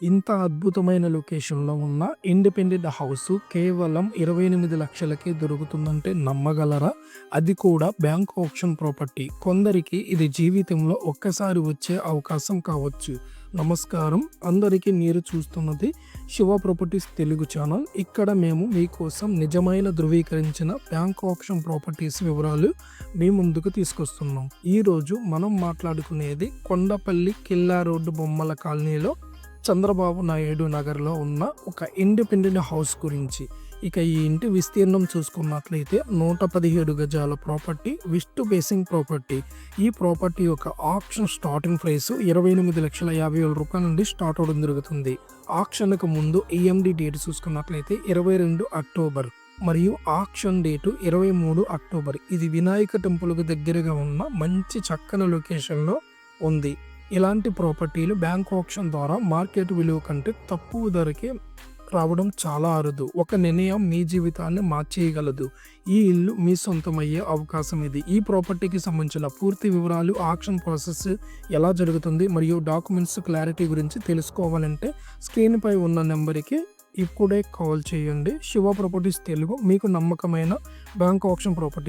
ఇంత అద్భుతమైన లొకేషన్‌లో ఉన్న ఇండిపెండెంట్ హౌసు కేవలం 28 లక్షలకే దొరుకుతుందంటే నమ్మగలరా? అది కూడా బ్యాంక్ ఆప్షన్ ప్రాపర్టీ. కొందరికి ఇది జీవితంలో ఒక్కసారి వచ్చే అవకాశం కావచ్చు. నమస్కారం, అందరికీ మీరు చూస్తున్నది శివ ప్రాపర్టీస్ తెలుగు ఛానల్. ఇక్కడ మేము మీకోసం నిజమైన ధృవీకరించిన బ్యాంక్ ఆప్షన్ ప్రాపర్టీస్ వివరాలు మీ ముందుకు తీసుకొస్తున్నాం. ఈరోజు మనం మాట్లాడుకునేది కొండపల్లి కిల్లా రోడ్డు బొమ్మల కాలనీలో చంద్రబాబు నాయుడు నగర్లో ఉన్న ఒక ఇండిపెండెంట్ హౌస్ గురించి. ఇక ఈ ఇంటి విస్తీర్ణం చూసుకున్నట్లయితే 117 గజాల ప్రాపర్టీ, వెస్ట్ ఫేసింగ్ ప్రాపర్టీ. ఈ ప్రాపర్టీ యొక్క ఆప్షన్ స్టార్టింగ్ ప్రైస్ 28,50,000 రూపాయల నుండి స్టార్ట్ అవడం జరుగుతుంది. ఆప్షన్కు ముందు ఈఎండి డేట్ చూసుకున్నట్లయితే 22 అక్టోబర్ మరియు ఆప్షన్ డేటు 23 అక్టోబర్. ఇది వినాయక టెంపుల్కు దగ్గరగా ఉన్న మంచి చక్కని లొకేషన్లో ఉంది. ఇలాంటి ప్రాపర్టీలు బ్యాంక్ ఆప్షన్ ద్వారా మార్కెట్ విలువ కంటే తక్కువ ధరకే రావడం చాలా అరుదు. ఒక నిర్ణయం మీ జీవితాన్ని మార్చేయగలదు. ఈ ఇల్లు మీ సొంతమయ్యే అవకాశం ఇది. ఈ ప్రాపర్టీకి సంబంధించిన పూర్తి వివరాలు, ఆక్షన్ ప్రాసెస్ ఎలా జరుగుతుంది మరియు డాక్యుమెంట్స్ క్లారిటీ గురించి తెలుసుకోవాలంటే స్క్రీన్పై ఉన్న నెంబర్కి ఇప్పుడే కాల్ చేయండి. శివ ప్రాపర్టీస్ తెలుగు, మీకు నమ్మకమైన బ్యాంక్ ఆప్షన్ ప్రాపర్టీ.